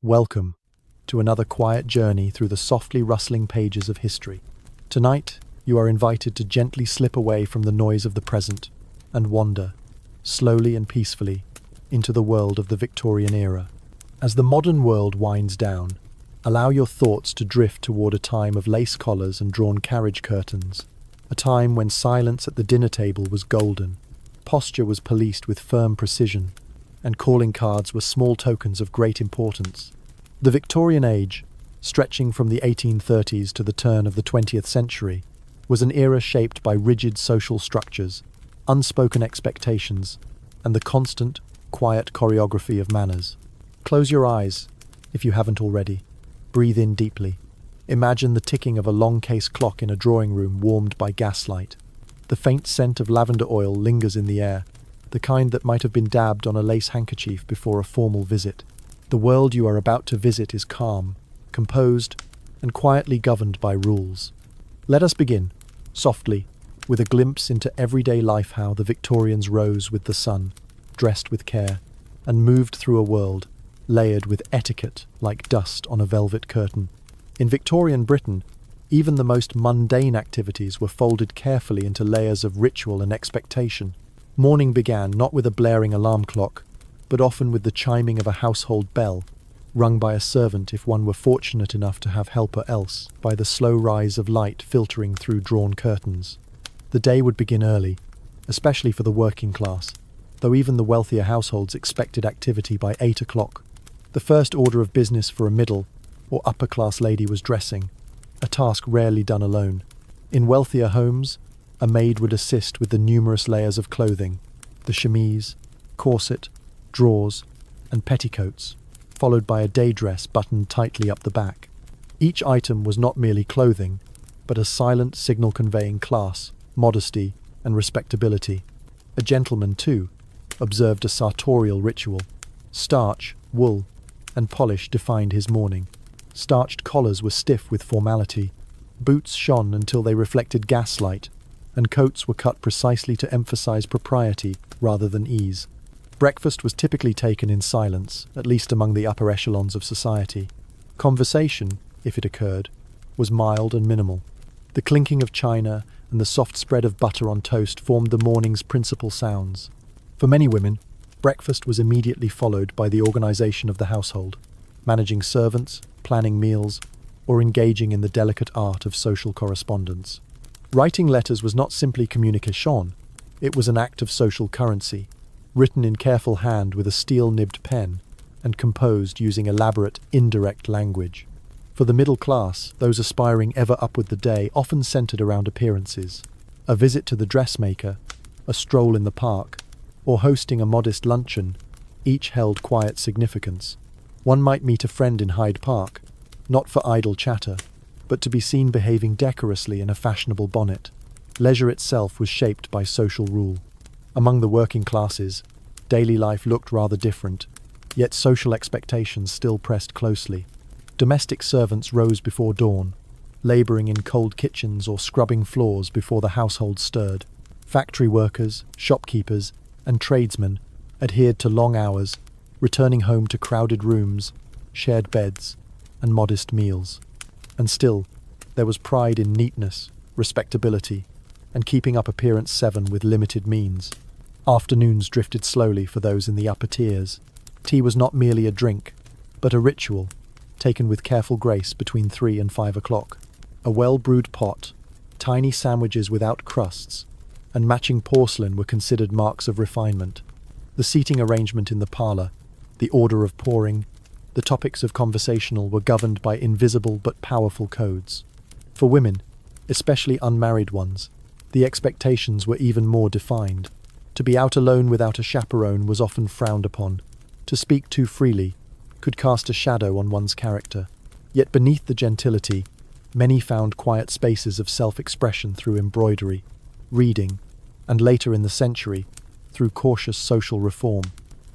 Welcome to another quiet journey through the softly rustling pages of history. Tonight, you are invited to gently slip away from the noise of the present and wander, slowly and peacefully, into the world of the Victorian era. As the modern world winds down, allow your thoughts to drift toward a time of lace collars and drawn carriage curtains, a time when silence at the dinner table was golden, posture was policed with firm precision, and calling cards were small tokens of great importance. The Victorian age, stretching from the 1830s to the turn of the 20th century, was an era shaped by rigid social structures, unspoken expectations, and the constant, quiet choreography of manners. Close your eyes, if you haven't already. Breathe in deeply. Imagine the ticking of a long-case clock in a drawing room warmed by gaslight. The faint scent of lavender oil lingers in the air, the kind that might have been dabbed on a lace handkerchief before a formal visit. The world you are about to visit is calm, composed, and quietly governed by rules. Let us begin, softly, with a glimpse into everyday life, how the Victorians rose with the sun, dressed with care, and moved through a world layered with etiquette like dust on a velvet curtain. In Victorian Britain, even the most mundane activities were folded carefully into layers of ritual and expectation. Morning began not with a blaring alarm clock, but often with the chiming of a household bell, rung by a servant if one were fortunate enough to have help, or else by the slow rise of light filtering through drawn curtains. The day would begin early, especially for the working class, though even the wealthier households expected activity by 8 o'clock. The first order of business for a middle or upper-class lady was dressing, a task rarely done alone. In wealthier homes, a maid would assist with the numerous layers of clothing, the chemise, corset, drawers, and petticoats, followed by a day dress buttoned tightly up the back. Each item was not merely clothing, but a silent signal conveying class, modesty, and respectability. A gentleman, too, observed a sartorial ritual. Starch, wool, and polish defined his morning. Starched collars were stiff with formality, boots shone until they reflected gaslight, and coats were cut precisely to emphasize propriety rather than ease. Breakfast was typically taken in silence, at least among the upper echelons of society. Conversation, if it occurred, was mild and minimal. The clinking of china and the soft spread of butter on toast formed the morning's principal sounds. For many women, breakfast was immediately followed by the organization of the household, managing servants, planning meals, or engaging in the delicate art of social correspondence. Writing letters was not simply communication, it was an act of social currency, written in careful hand with a steel-nibbed pen and composed using elaborate, indirect language. For the middle class, those aspiring ever upward, the day often centered around appearances. A visit to the dressmaker, a stroll in the park, or hosting a modest luncheon, each held quiet significance. One might meet a friend in Hyde Park, not for idle chatter, but to be seen behaving decorously in a fashionable bonnet. Leisure itself was shaped by social rule. Among the working classes, daily life looked rather different, yet social expectations still pressed closely. Domestic servants rose before dawn, laboring in cold kitchens or scrubbing floors before the household stirred. Factory workers, shopkeepers, and tradesmen adhered to long hours, returning home to crowded rooms, shared beds, and modest meals. And still, there was pride in neatness, respectability, and keeping up appearance 7 with limited means. Afternoons drifted slowly for those in the upper tiers. Tea was not merely a drink, but a ritual, taken with careful grace between 3 and 5 o'clock. A well-brewed pot, tiny sandwiches without crusts, and matching porcelain were considered marks of refinement. The seating arrangement in the parlour, the order of pouring, the topics of conversational were governed by invisible but powerful codes. For women, especially unmarried ones, the expectations were even more defined. To be out alone without a chaperone was often frowned upon. To speak too freely could cast a shadow on one's character. Yet beneath the gentility, many found quiet spaces of self-expression through embroidery, reading, and later in the century, through cautious social reform.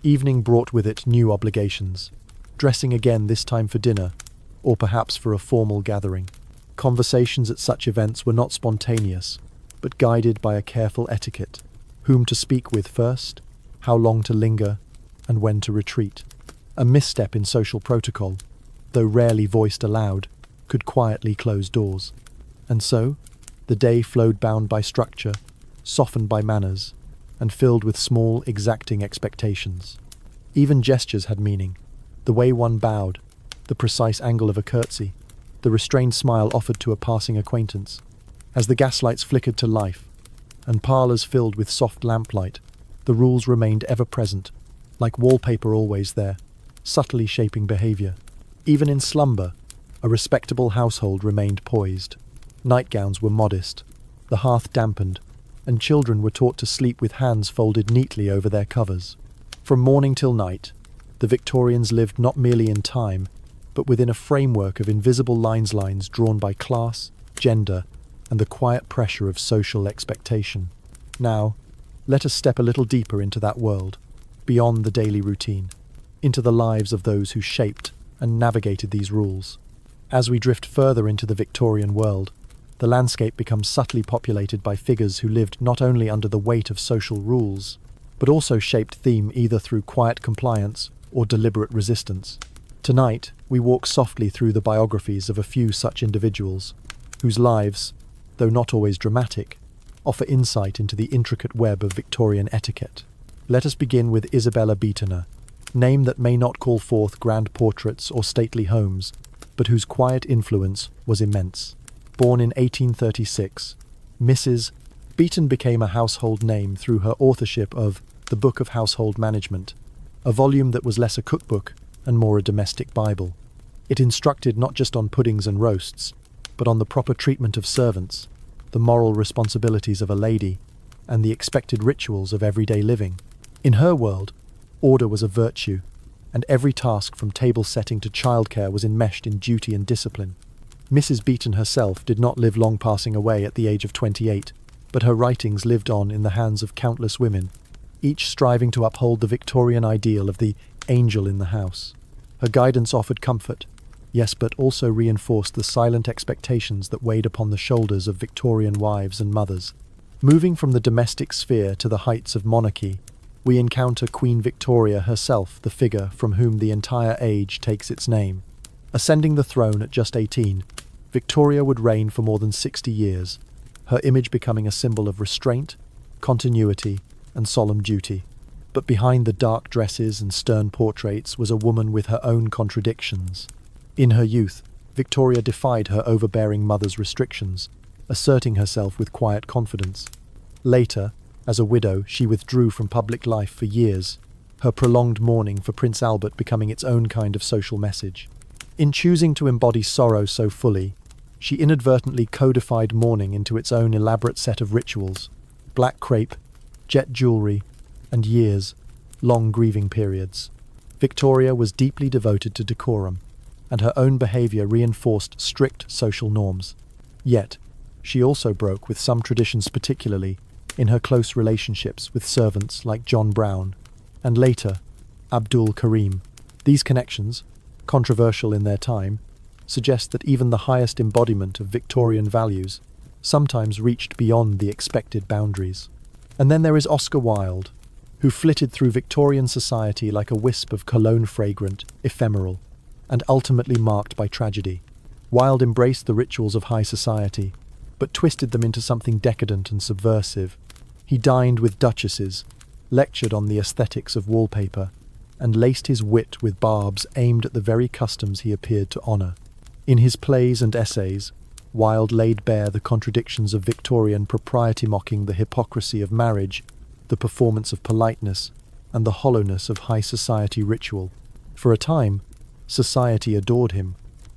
Evening brought with it new obligations, dressing again, this time for dinner, or perhaps for a formal gathering. Conversations at such events were not spontaneous, but guided by a careful etiquette: whom to speak with first, how long to linger, and when to retreat. A misstep in social protocol, though rarely voiced aloud, could quietly close doors. And so, the day flowed bound by structure, softened by manners, and filled with small, exacting expectations. Even gestures had meaning. The way one bowed, the precise angle of a curtsy, the restrained smile offered to a passing acquaintance. As the gaslights flickered to life, and parlours filled with soft lamplight, the rules remained ever present, like wallpaper always there, subtly shaping behaviour. Even in slumber, a respectable household remained poised. Nightgowns were modest, the hearth dampened, and children were taught to sleep with hands folded neatly over their covers. From morning till night, the Victorians lived not merely in time, but within a framework of invisible lines drawn by class, gender, and the quiet pressure of social expectation. Now, let us step a little deeper into that world, beyond the daily routine, into the lives of those who shaped and navigated these rules. As we drift further into the Victorian world, the landscape becomes subtly populated by figures who lived not only under the weight of social rules, but also shaped theme either through quiet compliance or deliberate resistance. Tonight, we walk softly through the biographies of a few such individuals, whose lives, though not always dramatic, offer insight into the intricate web of Victorian etiquette. Let us begin with Isabella Beatoner, name that may not call forth grand portraits or stately homes, but whose quiet influence was immense. Born in 1836, Mrs. Beaton became a household name through her authorship of The Book of Household Management, a volume that was less a cookbook and more a domestic Bible. It instructed not just on puddings and roasts, but on the proper treatment of servants, the moral responsibilities of a lady, and the expected rituals of everyday living. In her world, order was a virtue, and every task from table setting to childcare was enmeshed in duty and discipline. Mrs. Beaton herself did not live long, passing away at the age of 28, but her writings lived on in the hands of countless women, each striving to uphold the Victorian ideal of the angel in the house. Her guidance offered comfort, yes, but also reinforced the silent expectations that weighed upon the shoulders of Victorian wives and mothers. Moving from the domestic sphere to the heights of monarchy, we encounter Queen Victoria herself, the figure from whom the entire age takes its name. Ascending the throne at just 18, Victoria would reign for more than 60 years, her image becoming a symbol of restraint, continuity, and solemn duty. But behind the dark dresses and stern portraits was a woman with her own contradictions. In her youth, Victoria defied her overbearing mother's restrictions, asserting herself with quiet confidence. Later, as a widow, she withdrew from public life for years, her prolonged mourning for Prince Albert becoming its own kind of social message. In choosing to embody sorrow so fully, she inadvertently codified mourning into its own elaborate set of rituals: black crepe, jet jewelry, and years-long grieving periods. Victoria was deeply devoted to decorum, and her own behaviour reinforced strict social norms. Yet, she also broke with some traditions, particularly in her close relationships with servants like John Brown, and later, Abdul Karim. These connections, controversial in their time, suggest that even the highest embodiment of Victorian values sometimes reached beyond the expected boundaries. And then there is Oscar Wilde, who flitted through Victorian society like a wisp of cologne-fragrant, ephemeral, and ultimately marked by tragedy. Wilde embraced the rituals of high society, but twisted them into something decadent and subversive. He dined with duchesses, lectured on the aesthetics of wallpaper, and laced his wit with barbs aimed at the very customs he appeared to honour. In his plays and essays, Wilde laid bare the contradictions of Victorian propriety, mocking the hypocrisy of marriage, the performance of politeness, and the hollowness of high society ritual. For a time, society adored him,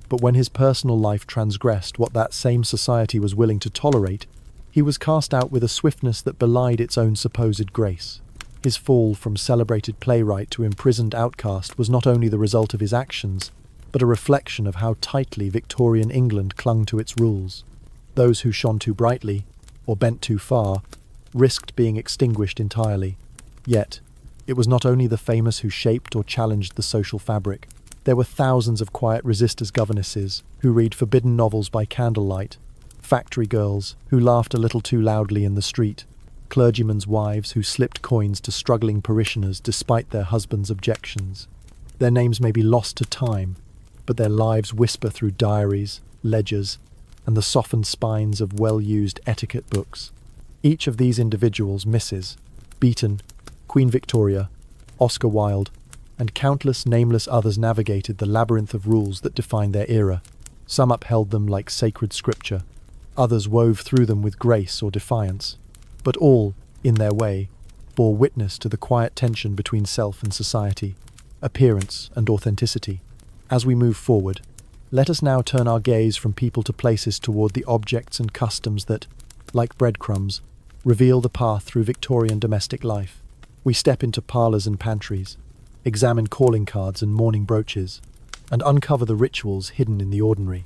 but when his personal life transgressed what that same society was willing to tolerate, he was cast out with a swiftness that belied its own supposed grace. His fall from celebrated playwright to imprisoned outcast was not only the result of his actions, but a reflection of how tightly Victorian England clung to its rules. Those who shone too brightly, or bent too far, risked being extinguished entirely. Yet, it was not only the famous who shaped or challenged the social fabric. There were thousands of quiet resistors, governesses who read forbidden novels by candlelight, factory girls who laughed a little too loudly in the street, clergymen's wives who slipped coins to struggling parishioners despite their husbands' objections. Their names may be lost to time, but their lives whisper through diaries, ledgers, and the softened spines of well-used etiquette books. Each of these individuals, Mrs. Beeton, Queen Victoria, Oscar Wilde, and countless nameless others navigated the labyrinth of rules that defined their era. Some upheld them like sacred scripture, others wove through them with grace or defiance, but all, in their way, bore witness to the quiet tension between self and society, appearance and authenticity. As we move forward, let us now turn our gaze from people to places toward the objects and customs that, like breadcrumbs, reveal the path through Victorian domestic life. We step into parlours and pantries, examine calling cards and mourning brooches, and uncover the rituals hidden in the ordinary.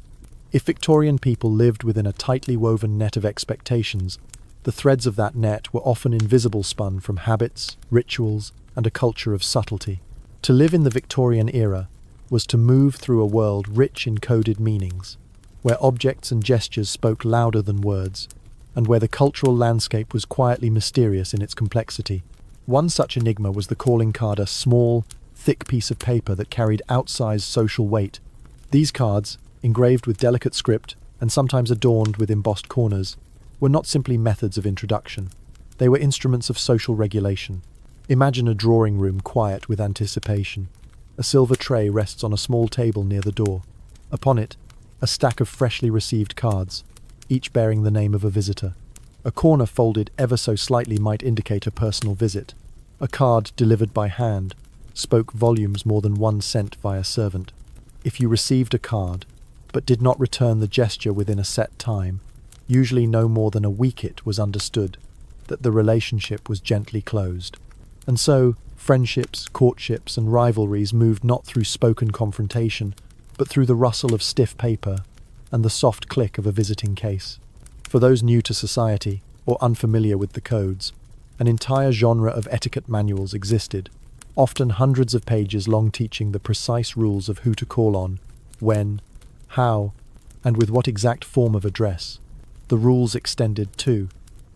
If Victorian people lived within a tightly woven net of expectations, the threads of that net were often invisible, spun from habits, rituals, and a culture of subtlety. To live in the Victorian era was to move through a world rich in coded meanings, where objects and gestures spoke louder than words, and where the cultural landscape was quietly mysterious in its complexity. One such enigma was the calling card, a small, thick piece of paper that carried outsized social weight. These cards, engraved with delicate script and sometimes adorned with embossed corners, were not simply methods of introduction. They were instruments of social regulation. Imagine a drawing room quiet with anticipation. A silver tray rests on a small table near the door. Upon it, a stack of freshly received cards, each bearing the name of a visitor. A corner folded ever so slightly might indicate a personal visit. A card delivered by hand spoke volumes more than one sent via servant. If you received a card, but did not return the gesture within a set time, usually no more than a week, it was understood that the relationship was gently closed. And so, friendships, courtships, and rivalries moved not through spoken confrontation, but through the rustle of stiff paper and the soft click of a visiting case. For those new to society, or unfamiliar with the codes, an entire genre of etiquette manuals existed, often hundreds of pages long, teaching the precise rules of who to call on, when, how, and with what exact form of address. The rules extended, too,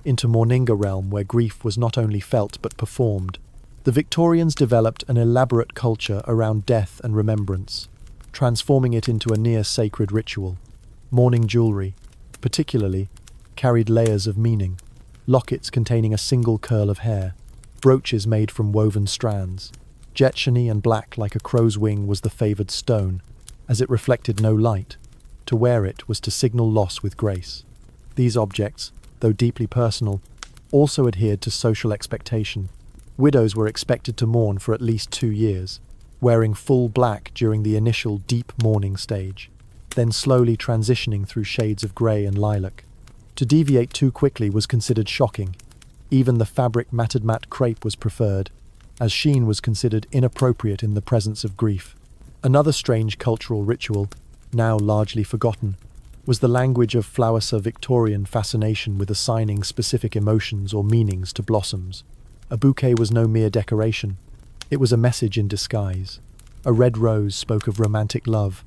into Mourninga realm, where grief was not only felt but performed. The Victorians developed an elaborate culture around death and remembrance, transforming it into a near-sacred ritual. Mourning jewellery, particularly, carried layers of meaning. Lockets containing a single curl of hair, brooches made from woven strands. Jet shiny and black like a crow's wing was the favoured stone, as it reflected no light. To wear it was to signal loss with grace. These objects, though deeply personal, also adhered to social expectation. Widows were expected to mourn for at least 2 years, wearing full black during the initial deep mourning stage, then slowly transitioning through shades of grey and lilac. To deviate too quickly was considered shocking. Even the fabric matted matte crepe was preferred, as sheen was considered inappropriate in the presence of grief. Another strange cultural ritual, now largely forgotten, was the language of flowersa Victorian fascination with assigning specific emotions or meanings to blossoms. A bouquet was no mere decoration. It was a message in disguise. A red rose spoke of romantic love,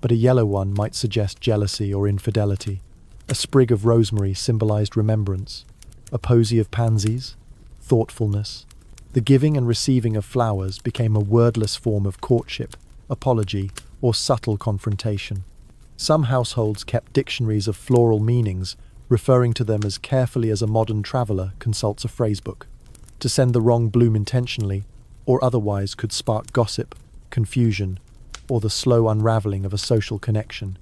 but a yellow one might suggest jealousy or infidelity. A sprig of rosemary symbolized remembrance. A posy of pansies, thoughtfulness. The giving and receiving of flowers became a wordless form of courtship, apology, or subtle confrontation. Some households kept dictionaries of floral meanings, referring to them as carefully as a modern traveller consults a phrasebook. To send the wrong bloom intentionally, or otherwise, could spark gossip, confusion, or the slow unravelling of a social connection.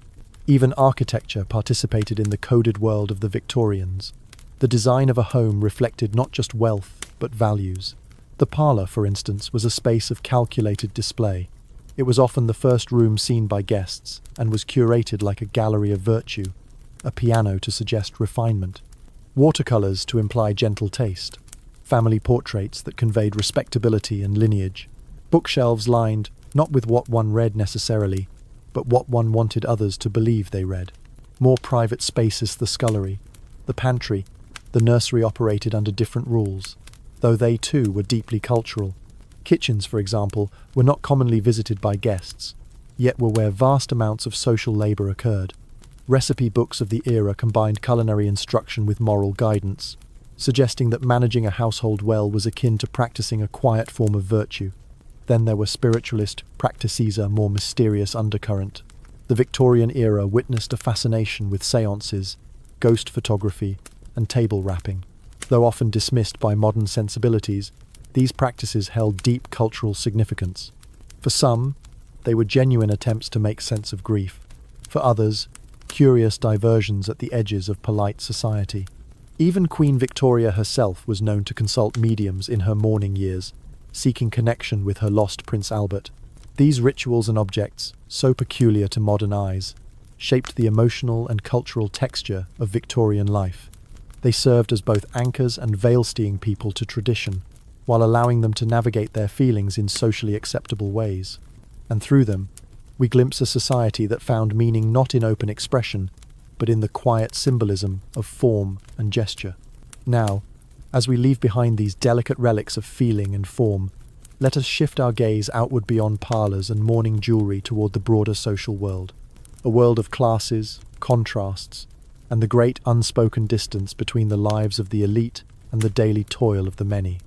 Even architecture participated in the coded world of the Victorians. The design of a home reflected not just wealth, but values. The parlour, for instance, was a space of calculated display. It was often the first room seen by guests, and was curated like a gallery of virtue, a piano to suggest refinement, watercolours to imply gentle taste, family portraits that conveyed respectability and lineage, bookshelves lined not with what one read necessarily, but what one wanted others to believe they read. More private spaces, the scullery, the pantry, the nursery operated under different rules, though they too were deeply cultural. Kitchens, for example, were not commonly visited by guests, yet were where vast amounts of social labour occurred. Recipe books of the era combined culinary instruction with moral guidance, suggesting that managing a household well was akin to practicing a quiet form of virtue. Then there were spiritualist practices, a more mysterious undercurrent. The Victorian era witnessed a fascination with seances, ghost photography, and table rapping. Though often dismissed by modern sensibilities, these practices held deep cultural significance. For some, they were genuine attempts to make sense of grief. For others, curious diversions at the edges of polite society. Even Queen Victoria herself was known to consult mediums in her mourning years, seeking connection with her lost Prince Albert. These rituals and objects, so peculiar to modern eyes, shaped the emotional and cultural texture of Victorian life. They served as both anchors and veil-steering people to tradition, while allowing them to navigate their feelings in socially acceptable ways. And through them, we glimpse a society that found meaning not in open expression, but in the quiet symbolism of form and gesture. Now, as we leave behind these delicate relics of feeling and form, let us shift our gaze outward beyond parlours and mourning jewellery toward the broader social world. A world of classes, contrasts, and the great unspoken distance between the lives of the elite and the daily toil of the many.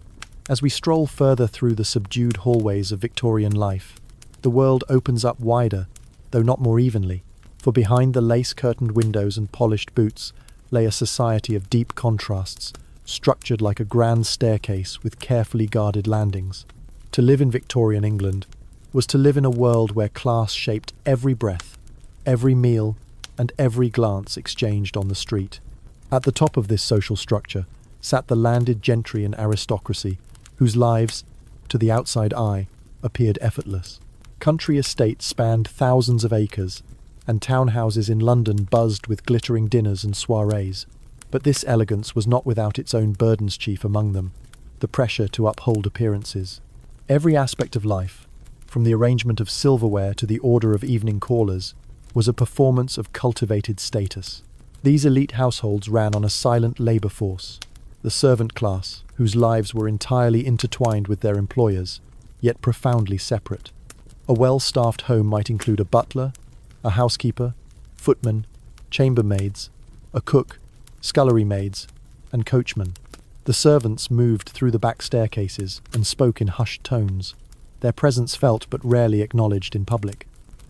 As we stroll further through the subdued hallways of Victorian life, the world opens up wider, though not more evenly, for behind the lace-curtained windows and polished boots lay a society of deep contrasts, structured like a grand staircase with carefully guarded landings. To live in Victorian England was to live in a world where class shaped every breath, every meal, and every glance exchanged on the street. At the top of this social structure sat the landed gentry and aristocracy, whose lives, to the outside eye, appeared effortless. Country estates spanned thousands of acres, and townhouses in London buzzed with glittering dinners and soirees. But this elegance was not without its own burdens, chief among them the pressure to uphold appearances. Every aspect of life, from the arrangement of silverware to the order of evening callers, was a performance of cultivated status. These elite households ran on a silent labour force, the servant class, whose lives were entirely intertwined with their employers, yet profoundly separate. A well-staffed home might include a butler, a housekeeper, footman, chambermaids, a cook, scullery maids, and coachmen. The servants moved through the back staircases and spoke in hushed tones, their presence felt but rarely acknowledged in public.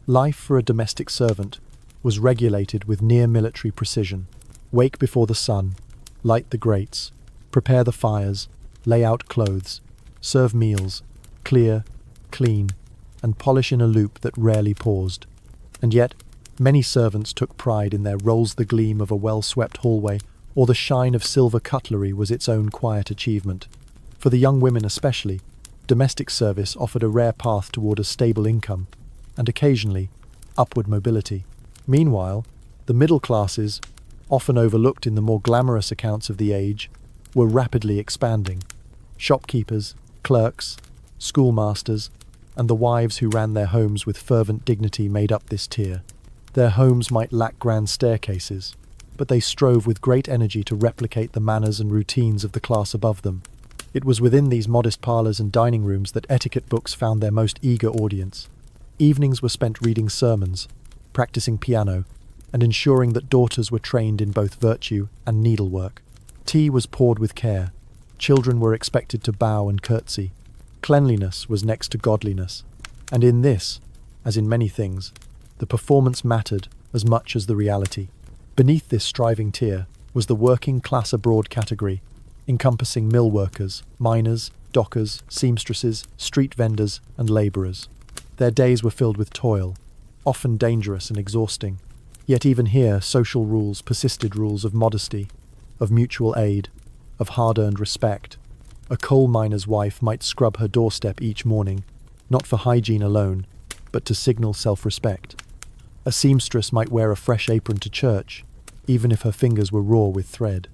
Life for a domestic servant was regulated with near-military precision. Wake before the sun, light the grates, prepare the fires, lay out clothes, serve meals, clear, clean, and polish in a loop that rarely paused. And yet, many servants took pride in their roles. The gleam of a well-swept hallway or the shine of silver cutlery was its own quiet achievement. For the young women especially, domestic service offered a rare path toward a stable income, and occasionally, upward mobility. Meanwhile, the middle classes, often overlooked in the more glamorous accounts of the age, were rapidly expanding. Shopkeepers, clerks, schoolmasters, and the wives who ran their homes with fervent dignity made up this tier. Their homes might lack grand staircases, but they strove with great energy to replicate the manners and routines of the class above them. It was within these modest parlours and dining rooms that etiquette books found their most eager audience. Evenings were spent reading sermons, practicing piano, and ensuring that daughters were trained in both virtue and needlework. Tea was poured with care. Children were expected to bow and curtsy. Cleanliness was next to godliness. And in this, as in many things, the performance mattered as much as the reality. Beneath this striving tier was the working class abroad category, encompassing mill workers, miners, dockers, seamstresses, street vendors, and labourers. Their days were filled with toil, often dangerous and exhausting. Yet even here, social rules persisted, rules of modesty, of mutual aid, of hard-earned respect. A coal miner's wife might scrub her doorstep each morning, not for hygiene alone, but to signal self-respect. A seamstress might wear a fresh apron to church, even if her fingers were raw with thread.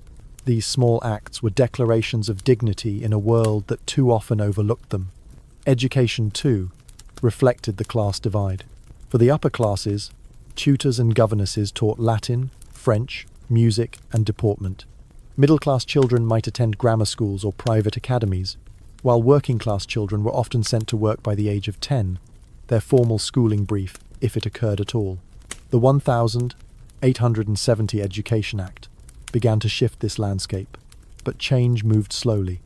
These small acts were declarations of dignity in a world that too often overlooked them. Education, too, reflected the class divide. For the upper classes, tutors and governesses taught Latin, French, music, and deportment. Middle-class children might attend grammar schools or private academies, while working-class children were often sent to work by the age of 10, their formal schooling brief, if it occurred at all. The 1870 Education Act began to shift this landscape, but change moved slowly.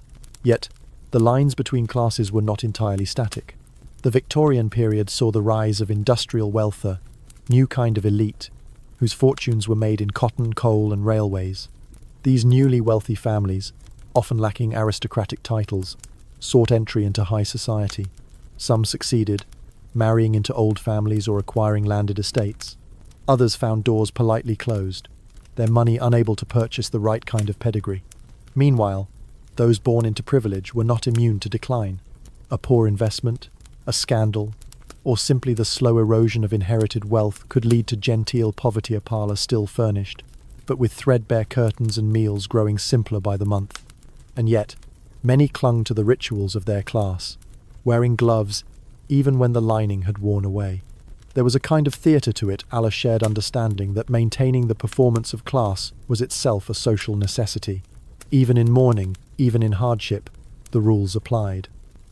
Yet, the lines between classes were not entirely static. The Victorian period saw the rise of industrial welfare, new kind of elite, whose fortunes were made in cotton, coal, and railways. These newly wealthy families, often lacking aristocratic titles, sought entry into high society. Some succeeded, marrying into old families or acquiring landed estates. Others found doors politely closed, their money unable to purchase the right kind of pedigree. Meanwhile, those born into privilege were not immune to decline. A poor investment, a scandal, or simply the slow erosion of inherited wealth could lead to genteel poverty, a parlour still furnished, but with threadbare curtains and meals growing simpler by the month. And yet, many clung to the rituals of their class, wearing gloves even when the lining had worn away. There was a kind of theatre to it, a la shared understanding that maintaining the performance of class was itself a social necessity. Even in mourning, even in hardship, the rules applied.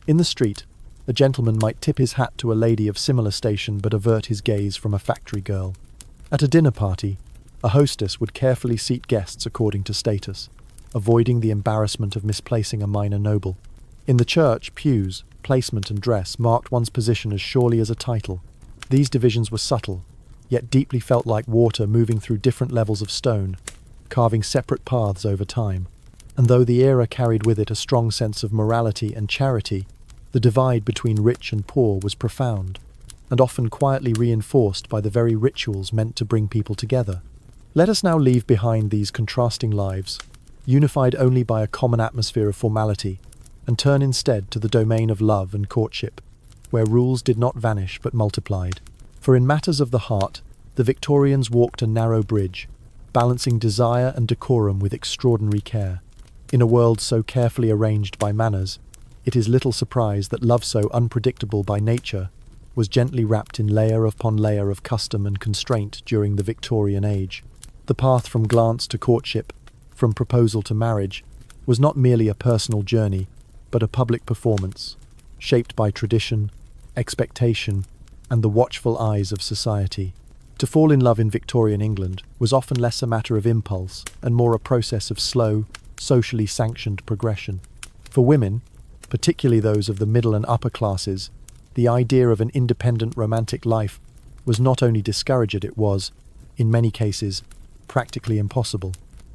In the street, a gentleman might tip his hat to a lady of similar station but avert his gaze from a factory girl. At a dinner party, a hostess would carefully seat guests according to status, avoiding the embarrassment of misplacing a minor noble. In the church, pews, placement and dress marked one's position as surely as a title. These divisions were subtle, yet deeply felt like water moving through different levels of stone, carving separate paths over time. And though the era carried with it a strong sense of morality and charity, the divide between rich and poor was profound, and often quietly reinforced by the very rituals meant to bring people together. Let us now leave behind these contrasting lives, unified only by a common atmosphere of formality, and turn instead to the domain of love and courtship, where rules did not vanish but multiplied. For in matters of the heart, the Victorians walked a narrow bridge, balancing desire and decorum with extraordinary care. In a world so carefully arranged by manners, it is little surprise that love so unpredictable by nature was gently wrapped in layer upon layer of custom and constraint during the Victorian age. The path from glance to courtship, from proposal to marriage, was not merely a personal journey, but a public performance, shaped by tradition, expectation, and the watchful eyes of society. To fall in love in Victorian England was often less a matter of impulse and more a process of slow, socially sanctioned progression. For women, particularly those of the middle and upper classes, the idea of an independent romantic life was not only discouraged, it was, in many cases, practically impossible.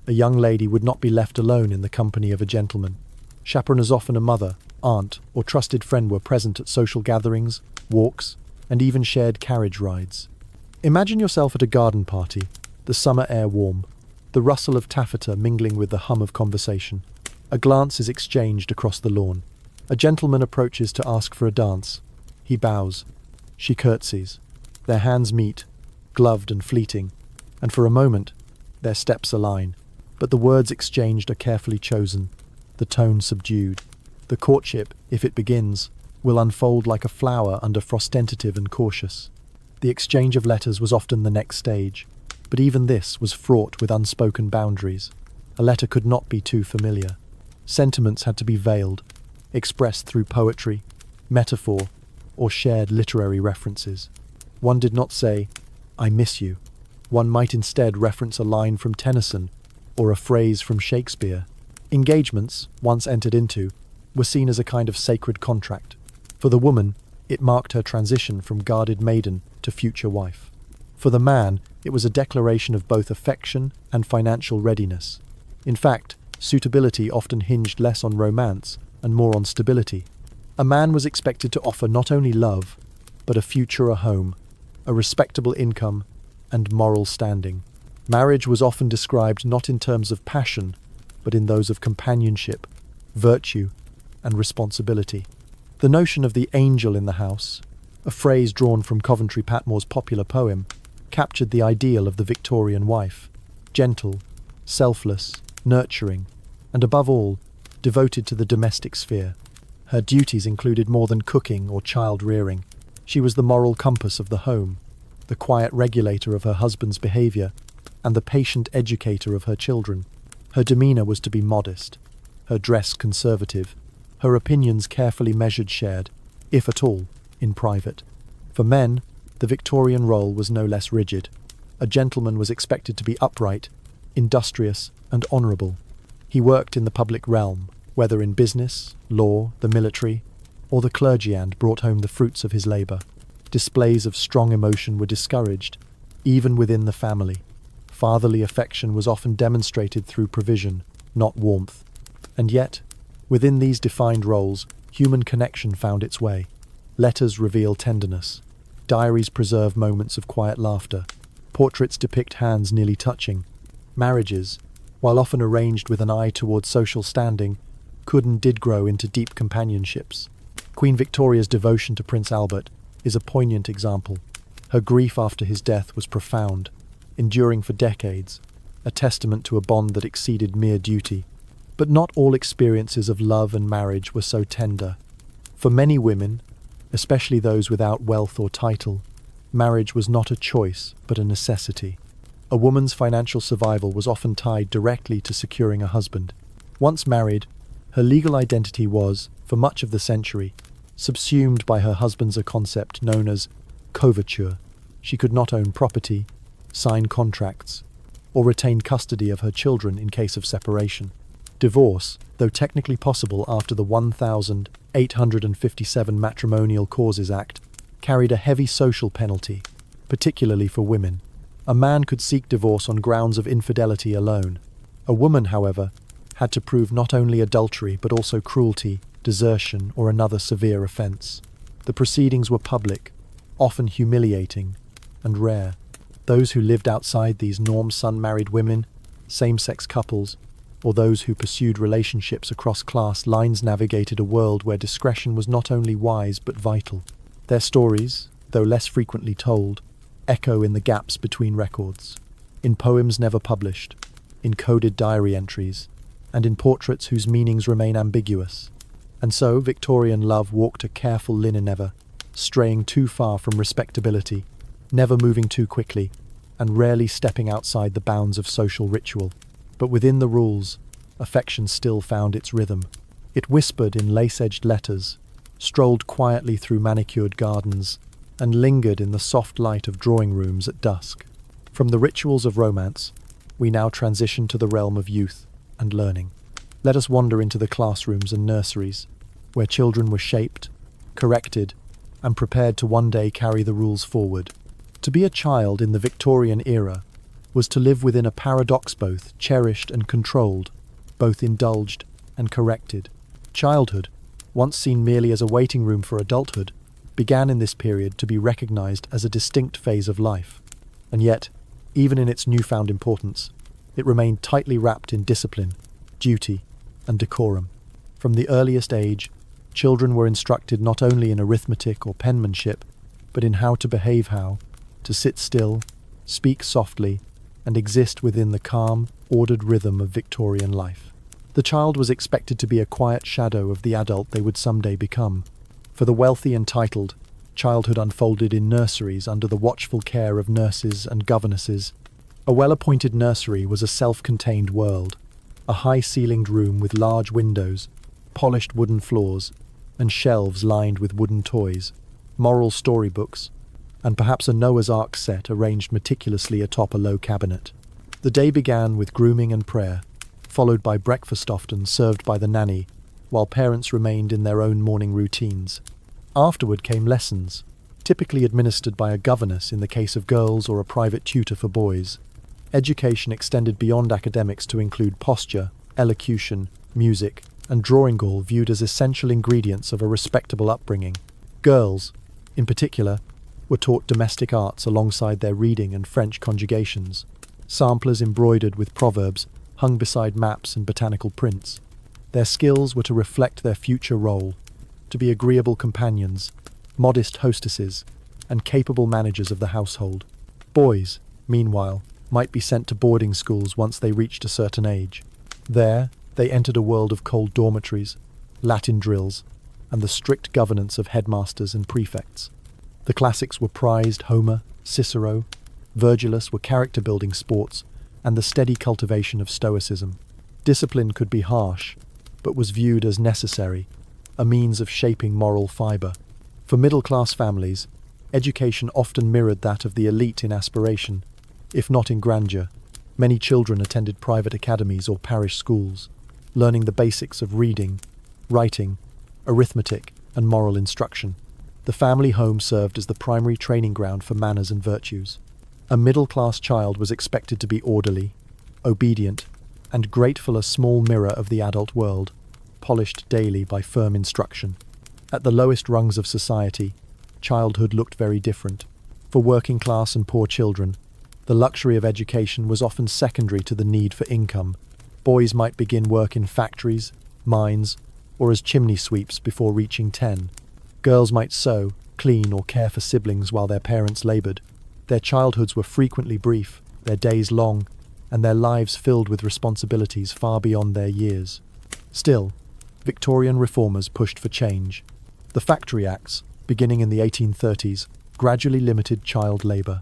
A young lady would not be left alone in the company of a gentleman. Chaperoned, often a mother, aunt, or trusted friend were present at social gatherings, walks, and even shared carriage rides. Imagine yourself at a garden party, the summer air warm, the rustle of taffeta mingling with the hum of conversation. A glance is exchanged across the lawn. A gentleman approaches to ask for a dance. He bows. She curtsies. Their hands meet, gloved and fleeting, and for a moment, their steps align. But the words exchanged are carefully chosen, the tone subdued. The courtship, if it begins, will unfold like a flower under frost, tentative and cautious. The exchange of letters was often the next stage, but even this was fraught with unspoken boundaries. A letter could not be too familiar. Sentiments had to be veiled, expressed through poetry, metaphor, or shared literary references. One did not say, "I miss you." One might instead reference a line from Tennyson or a phrase from Shakespeare. Engagements, once entered into, were seen as a kind of sacred contract. For the woman, it marked her transition from guarded maiden to future wife. For the man, it was a declaration of both affection and financial readiness. In fact, suitability often hinged less on romance and more on stability. A man was expected to offer not only love, but a future, a home, a respectable income, and moral standing. Marriage was often described not in terms of passion, but in those of companionship, virtue, and responsibility. The notion of the angel in the house, a phrase drawn from Coventry Patmore's popular poem, captured the ideal of the Victorian wife: gentle, selfless, nurturing, and above all, devoted to the domestic sphere. Her duties included more than cooking or child-rearing. She was the moral compass of the home, the quiet regulator of her husband's behaviour, and the patient educator of her children. Her demeanour was to be modest, her dress conservative, her opinions carefully measured, shared, if at all, in private. For men, the Victorian role was no less rigid. A gentleman was expected to be upright, industrious, and honourable. He worked in the public realm, whether in business, law, the military, or the clergyman brought home the fruits of his labour. Displays of strong emotion were discouraged, even within the family. Fatherly affection was often demonstrated through provision, not warmth. And yet, within these defined roles, human connection found its way. Letters reveal tenderness. Diaries preserve moments of quiet laughter. Portraits depict hands nearly touching. Marriages, while often arranged with an eye towards social standing, could and did grow into deep companionships. Queen Victoria's devotion to Prince Albert is a poignant example. Her grief after his death was profound, enduring for decades, a testament to a bond that exceeded mere duty. But not all experiences of love and marriage were so tender. For many women, especially those without wealth or title, marriage was not a choice but a necessity. A woman's financial survival was often tied directly to securing a husband. Once married, her legal identity was, for much of the century, subsumed by her husband's a concept known as coverture. She could not own property, sign contracts, or retain custody of her children in case of separation. Divorce, though technically possible after the 1857 Matrimonial Causes Act, carried a heavy social penalty, particularly for women. A man could seek divorce on grounds of infidelity alone. A woman, however, had to prove not only adultery but also cruelty, desertion, or another severe offence. The proceedings were public, often humiliating, and rare. Those who lived outside these norms, unmarried women, same-sex couples, or those who pursued relationships across class lines, navigated a world where discretion was not only wise but vital. Their stories, though less frequently told, echo in the gaps between records, in poems never published, in coded diary entries, and in portraits whose meanings remain ambiguous. And so Victorian love walked a careful line, never straying too far from respectability, never moving too quickly, and rarely stepping outside the bounds of social ritual. But within the rules, affection still found its rhythm. It whispered in lace-edged letters, strolled quietly through manicured gardens, and lingered in the soft light of drawing rooms at dusk. From the rituals of romance, we now transition to the realm of youth and learning. Let us wander into the classrooms and nurseries, where children were shaped, corrected, and prepared to one day carry the rules forward. To be a child in the Victorian era was to live within a paradox, both cherished and controlled, both indulged and corrected. Childhood, once seen merely as a waiting room for adulthood, began in this period to be recognized as a distinct phase of life. And yet, even in its newfound importance, it remained tightly wrapped in discipline, duty, and decorum. From the earliest age, children were instructed not only in arithmetic or penmanship, but in how to behave, how to sit still, speak softly, and exist within the calm, ordered rhythm of Victorian life. The child was expected to be a quiet shadow of the adult they would someday become. For the wealthy and titled, childhood unfolded in nurseries under the watchful care of nurses and governesses. A well-appointed nursery was a self-contained world, a high-ceilinged room with large windows, polished wooden floors, and shelves lined with wooden toys, moral storybooks, and perhaps a Noah's Ark set arranged meticulously atop a low cabinet. The day began with grooming and prayer, followed by breakfast often served by the nanny, while parents remained in their own morning routines. Afterward came lessons, typically administered by a governess in the case of girls or a private tutor for boys. Education extended beyond academics to include posture, elocution, music, and drawing, all viewed as essential ingredients of a respectable upbringing. Girls, in particular, were taught domestic arts alongside their reading and French conjugations. Samplers embroidered with proverbs hung beside maps and botanical prints. Their skills were to reflect their future role, to be agreeable companions, modest hostesses, and capable managers of the household. Boys, meanwhile, might be sent to boarding schools once they reached a certain age. There, they entered a world of cold dormitories, Latin drills, and the strict governance of headmasters and prefects. The classics were prized: Homer, Cicero, Virgilius were character-building sports, and the steady cultivation of stoicism. Discipline could be harsh, but was viewed as necessary, a means of shaping moral fibre. For middle-class families, education often mirrored that of the elite in aspiration, if not in grandeur. Many children attended private academies or parish schools, learning the basics of reading, writing, arithmetic, and moral instruction. The family home served as the primary training ground for manners and virtues. A middle-class child was expected to be orderly, obedient, and grateful, a small mirror of the adult world, polished daily by firm instruction. At the lowest rungs of society, childhood looked very different. For working class and poor children, the luxury of education was often secondary to the need for income. Boys might begin work in factories, mines, or as chimney sweeps before reaching 10. Girls might sew, clean, or care for siblings while their parents laboured. Their childhoods were frequently brief, their days long, and their lives filled with responsibilities far beyond their years. Still, Victorian reformers pushed for change. The Factory Acts, beginning in the 1830s, gradually limited child labour.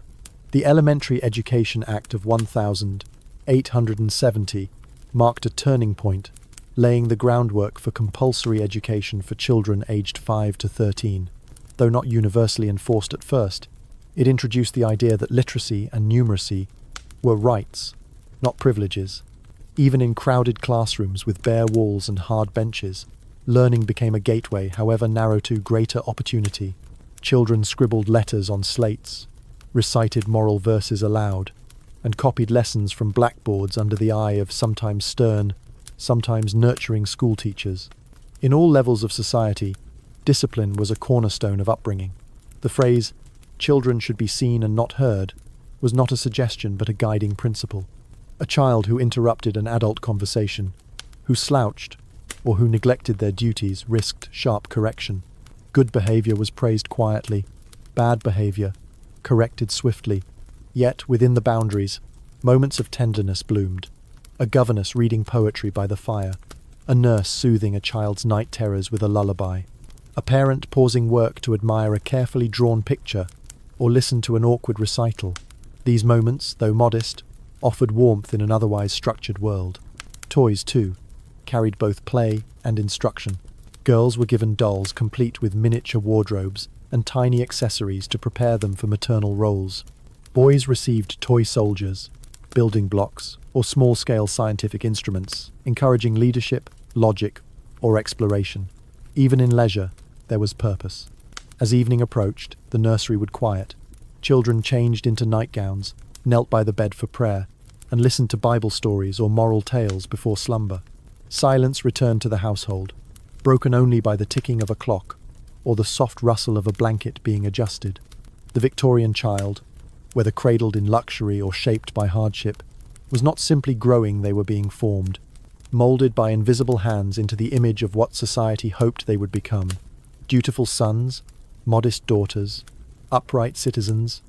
The Elementary Education Act of 1870 marked a turning point, laying the groundwork for compulsory education for children aged 5 to 13. Though not universally enforced at first, it introduced the idea that literacy and numeracy were rights, not privileges. Even in crowded classrooms with bare walls and hard benches, learning became a gateway, however narrow, to greater opportunity. Children scribbled letters on slates, recited moral verses aloud, and copied lessons from blackboards under the eye of sometimes stern, sometimes nurturing schoolteachers. In all levels of society, discipline was a cornerstone of upbringing. The phrase, "children should be seen and not heard," was not a suggestion but a guiding principle. A child who interrupted an adult conversation, who slouched, or who neglected their duties risked sharp correction. Good behaviour was praised quietly, bad behaviour corrected swiftly. Yet, within the boundaries, moments of tenderness bloomed. A governess reading poetry by the fire, a nurse soothing a child's night terrors with a lullaby, a parent pausing work to admire a carefully drawn picture or listen to an awkward recital. These moments, though modest, offered warmth in an otherwise structured world. Toys, too, carried both play and instruction. Girls were given dolls complete with miniature wardrobes and tiny accessories to prepare them for maternal roles. Boys received toy soldiers, building blocks, or small-scale scientific instruments, encouraging leadership, logic, or exploration. Even in leisure, there was purpose. As evening approached, the nursery would quiet. Children changed into nightgowns, knelt by the bed for prayer, and listened to Bible stories or moral tales before slumber. Silence returned to the household, broken only by the ticking of a clock or the soft rustle of a blanket being adjusted. The Victorian child, whether cradled in luxury or shaped by hardship, was not simply growing, they were being formed, moulded by invisible hands into the image of what society hoped they would become: dutiful sons, modest daughters, upright citizens.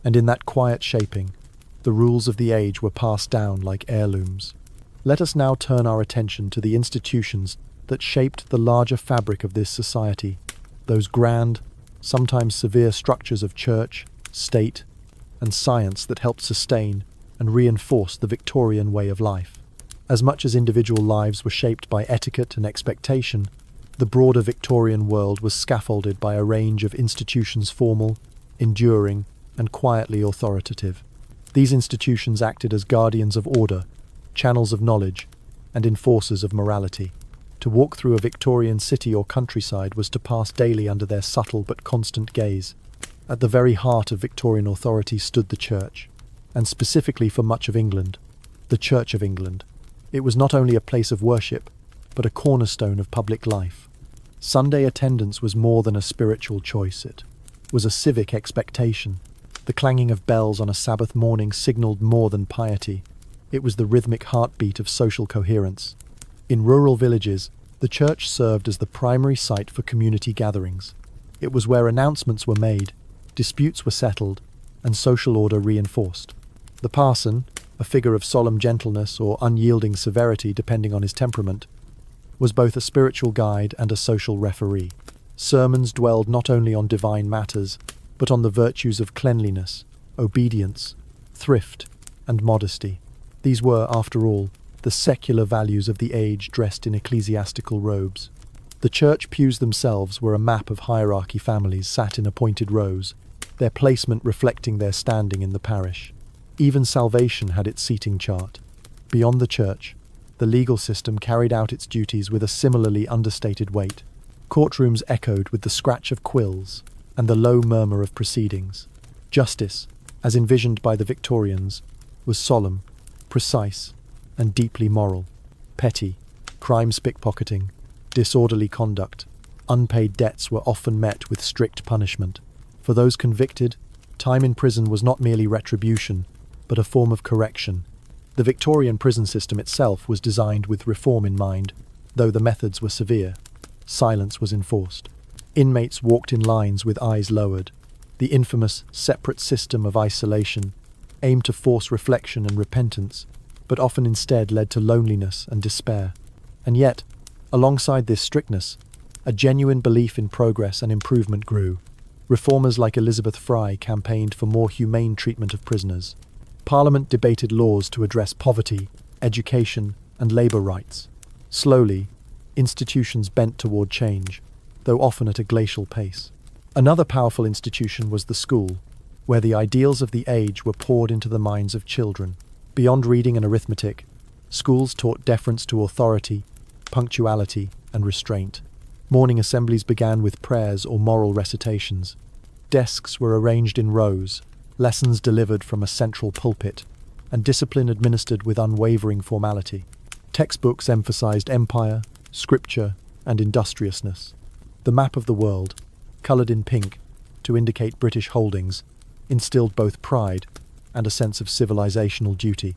And in that quiet shaping, the rules of the age were passed down like heirlooms. Let us now turn our attention to the institutions that shaped the larger fabric of this society, those grand, sometimes severe structures of church, state, and science that helped sustain and reinforce the Victorian way of life. As much as individual lives were shaped by etiquette and expectation, the broader Victorian world was scaffolded by a range of institutions, formal, enduring, and quietly authoritative. These institutions acted as guardians of order, channels of knowledge, and enforcers of morality. To walk through a Victorian city or countryside was to pass daily under their subtle but constant gaze. At the very heart of Victorian authority stood the Church, and specifically for much of England, the Church of England. It was not only a place of worship, but a cornerstone of public life. Sunday attendance was more than a spiritual choice, it was a civic expectation. The clanging of bells on a Sabbath morning signalled more than piety. It was the rhythmic heartbeat of social coherence. In rural villages, the church served as the primary site for community gatherings. It was where announcements were made, disputes were settled, and social order reinforced. The parson, a figure of solemn gentleness or unyielding severity depending on his temperament, was both a spiritual guide and a social referee. Sermons dwelled not only on divine matters, but on the virtues of cleanliness, obedience, thrift, and modesty. These were, after all, the secular values of the age dressed in ecclesiastical robes. The church pews themselves were a map of hierarchy. Families sat in appointed rows, their placement reflecting their standing in the parish. Even salvation had its seating chart. Beyond the church, the legal system carried out its duties with a similarly understated weight. Courtrooms echoed with the scratch of quills and the low murmur of proceedings. Justice, as envisioned by the Victorians, was solemn, precise, and deeply moral. Petty, crimes, pickpocketing, disorderly conduct, unpaid debts were often met with strict punishment. For those convicted, time in prison was not merely retribution, but a form of correction. The Victorian prison system itself was designed with reform in mind, though the methods were severe. Silence was enforced. Inmates walked in lines with eyes lowered. The infamous separate system of isolation aimed to force reflection and repentance, but often instead led to loneliness and despair. And yet, alongside this strictness, a genuine belief in progress and improvement grew. Reformers like Elizabeth Fry campaigned for more humane treatment of prisoners. Parliament debated laws to address poverty, education, and labour rights. Slowly, institutions bent toward change, though often at a glacial pace. Another powerful institution was the school, where the ideals of the age were poured into the minds of children. Beyond reading and arithmetic, schools taught deference to authority, punctuality, and restraint. Morning assemblies began with prayers or moral recitations. Desks were arranged in rows, lessons delivered from a central pulpit, and discipline administered with unwavering formality. Textbooks emphasized empire, scripture, and industriousness. The map of the world, coloured in pink to indicate British holdings, instilled both pride and a sense of civilizational duty.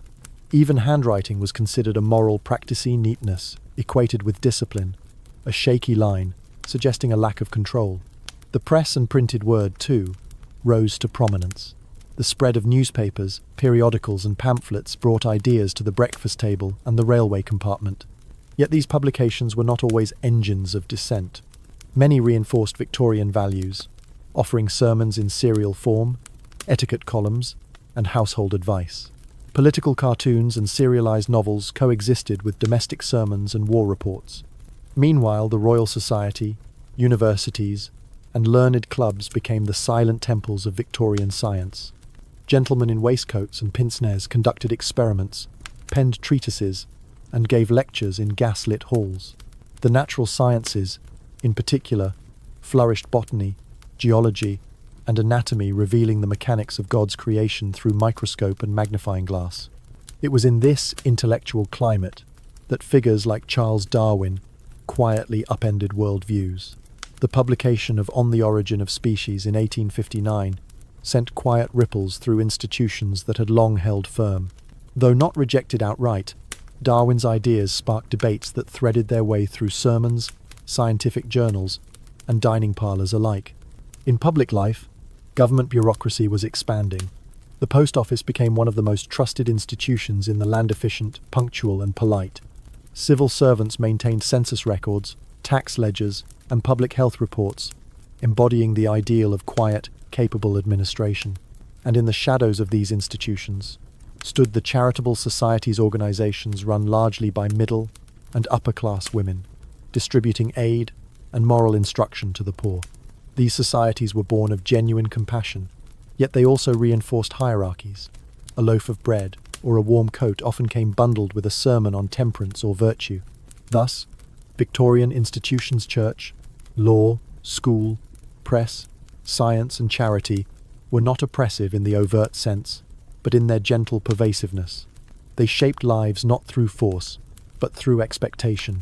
Even handwriting was considered a moral practicing neatness, equated with discipline, a shaky line, suggesting a lack of control. The press and printed word, too, rose to prominence. The spread of newspapers, periodicals, and pamphlets brought ideas to the breakfast table and the railway compartment. Yet these publications were not always engines of dissent. Many reinforced Victorian values, offering sermons in serial form, etiquette columns, and household advice. Political cartoons and serialized novels coexisted with domestic sermons and war reports. Meanwhile, the Royal Society, universities, and learned clubs became the silent temples of Victorian science. Gentlemen in waistcoats and pince-nez conducted experiments, penned treatises, and gave lectures in gas-lit halls. The natural sciences, in particular, flourished botany, geology, and anatomy, revealing the mechanics of God's creation through microscope and magnifying glass. It was in this intellectual climate that figures like Charles Darwin quietly upended worldviews. The publication of On the Origin of Species in 1859 sent quiet ripples through institutions that had long held firm. Though not rejected outright, Darwin's ideas sparked debates that threaded their way through sermons, scientific journals, and dining parlours alike. In public life, government bureaucracy was expanding. The post office became one of the most trusted institutions in the land, efficient, punctual, and polite. Civil servants maintained census records, tax ledgers, and public health reports, embodying the ideal of quiet, capable administration. And in the shadows of these institutions stood the charitable societies, organizations run largely by middle and upper-class women, distributing aid and moral instruction to the poor. These societies were born of genuine compassion, yet they also reinforced hierarchies. A loaf of bread or a warm coat often came bundled with a sermon on temperance or virtue. Thus, Victorian institutions, church, law, school, press, science, and charity were not oppressive in the overt sense, but in their gentle pervasiveness. They shaped lives not through force, but through expectation.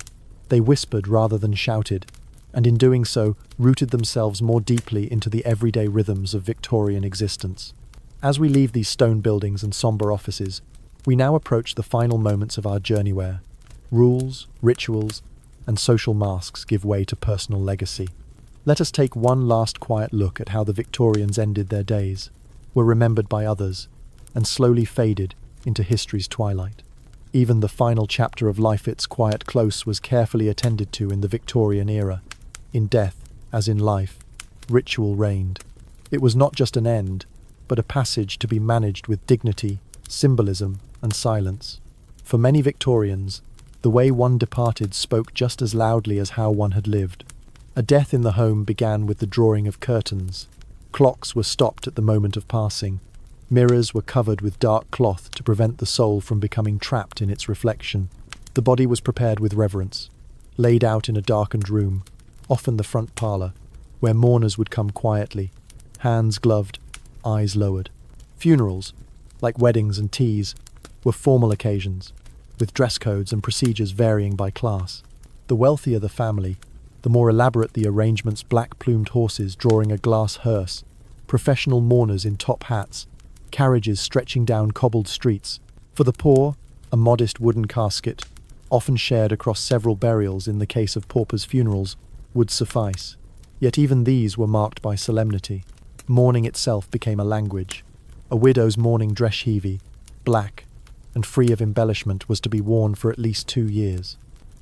They whispered rather than shouted, and in doing so rooted themselves more deeply into the everyday rhythms of Victorian existence. As we leave these stone buildings and sombre offices, we now approach the final moments of our journey where rules, rituals, and social masks give way to personal legacy. Let us take one last quiet look at how the Victorians ended their days, were remembered by others, and slowly faded into history's twilight. Even the final chapter of life's quiet close was carefully attended to in the Victorian era. In death, as in life, ritual reigned. It was not just an end, but a passage to be managed with dignity, symbolism, and silence. For many Victorians, the way one departed spoke just as loudly as how one had lived. A death in the home began with the drawing of curtains. Clocks were stopped at the moment of passing. Mirrors were covered with dark cloth to prevent the soul from becoming trapped in its reflection. The body was prepared with reverence, laid out in a darkened room, often the front parlour, where mourners would come quietly, hands gloved, eyes lowered. Funerals, like weddings and teas, were formal occasions, with dress codes and procedures varying by class. The wealthier the family, the more elaborate the arrangements, black-plumed horses drawing a glass hearse, professional mourners in top hats, carriages stretching down cobbled streets. For the poor, a modest wooden casket, often shared across several burials in the case of paupers' funerals, would suffice. Yet even these were marked by solemnity. Mourning itself became a language. A widow's mourning dress, heavy, black, and free of embellishment, was to be worn for at least 2 years.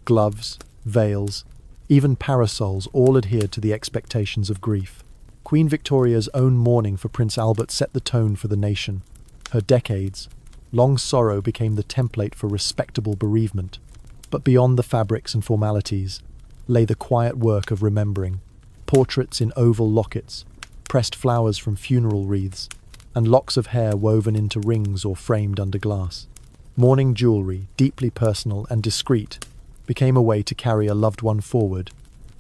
Gloves, veils, even parasols all adhered to the expectations of grief. Queen Victoria's own mourning for Prince Albert set the tone for the nation. Her decades, long sorrow became the template for respectable bereavement. But beyond the fabrics and formalities lay the quiet work of remembering. Portraits in oval lockets, pressed flowers from funeral wreaths, and locks of hair woven into rings or framed under glass. Mourning jewellery, deeply personal and discreet, became a way to carry a loved one forward,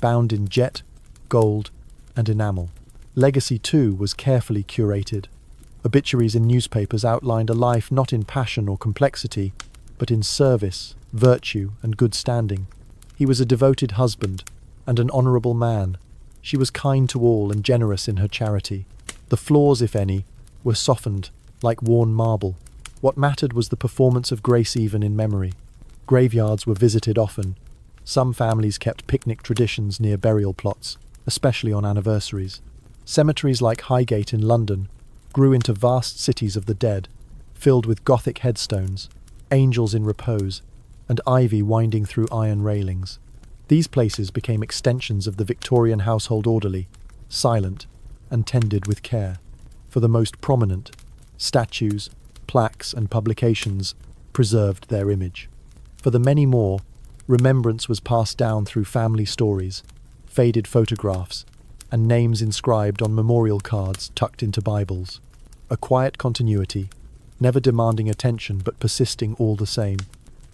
bound in jet, gold, and enamel. Legacy, too, was carefully curated. Obituaries in newspapers outlined a life not in passion or complexity, but in service, virtue, and good standing. He was a devoted husband and an honourable man. She was kind to all and generous in her charity. The flaws, if any, were softened, like worn marble. What mattered was the performance of grace even in memory. Graveyards were visited often. Some families kept picnic traditions near burial plots, especially on anniversaries. Cemeteries like Highgate in London grew into vast cities of the dead, filled with Gothic headstones, angels in repose, and ivy winding through iron railings. These places became extensions of the Victorian household, orderly, silent, and tended with care. For the most prominent, statues, plaques, and publications preserved their image. For the many more, remembrance was passed down through family stories, faded photographs, and names inscribed on memorial cards tucked into Bibles. A quiet continuity, never demanding attention but persisting all the same.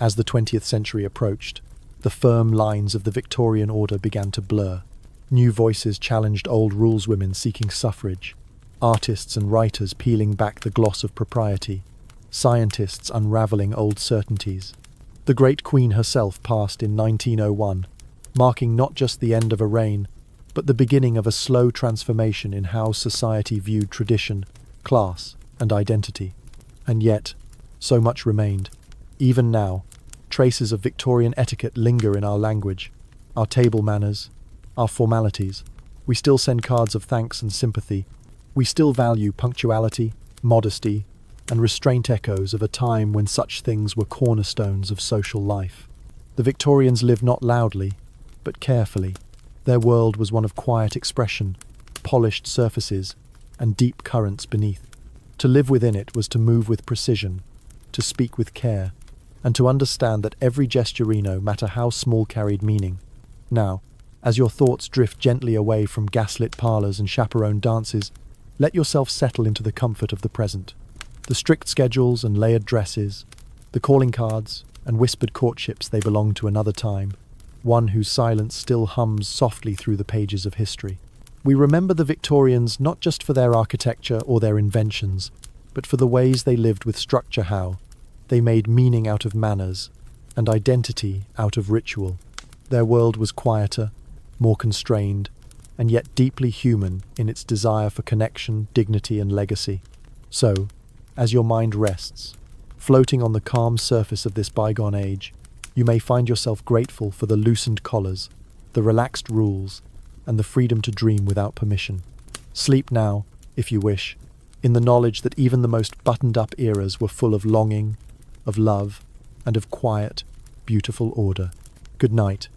As the 20th century approached, the firm lines of the Victorian order began to blur. New voices challenged old ruleswomen seeking suffrage, artists and writers peeling back the gloss of propriety, scientists unravelling old certainties. The great Queen herself passed in 1901, marking not just the end of a reign, but the beginning of a slow transformation in how society viewed tradition, class, and identity. And yet, so much remained. Even now, traces of Victorian etiquette linger in our language, our table manners, our formalities. We still send cards of thanks and sympathy. We still value punctuality, modesty, and restraint, echoes of a time when such things were cornerstones of social life. The Victorians lived not loudly, but carefully. Their world was one of quiet expression, polished surfaces, and deep currents beneath. To live within it was to move with precision, to speak with care, and to understand that every gesture, no matter how small, carried meaning. Now, as your thoughts drift gently away from gaslit parlours and chaperoned dances, let yourself settle into the comfort of the present. The strict schedules and layered dresses, the calling cards and whispered courtships, they belong to another time, one whose silence still hums softly through the pages of history. We remember the Victorians not just for their architecture or their inventions, but for the ways they lived with structure, how they made meaning out of manners and identity out of ritual. Their world was quieter, more constrained, and yet deeply human in its desire for connection, dignity, and legacy. So, as your mind rests, floating on the calm surface of this bygone age, you may find yourself grateful for the loosened collars, the relaxed rules, and the freedom to dream without permission. Sleep now, if you wish, in the knowledge that even the most buttoned-up eras were full of longing, of love, and of quiet, beautiful order. Good night.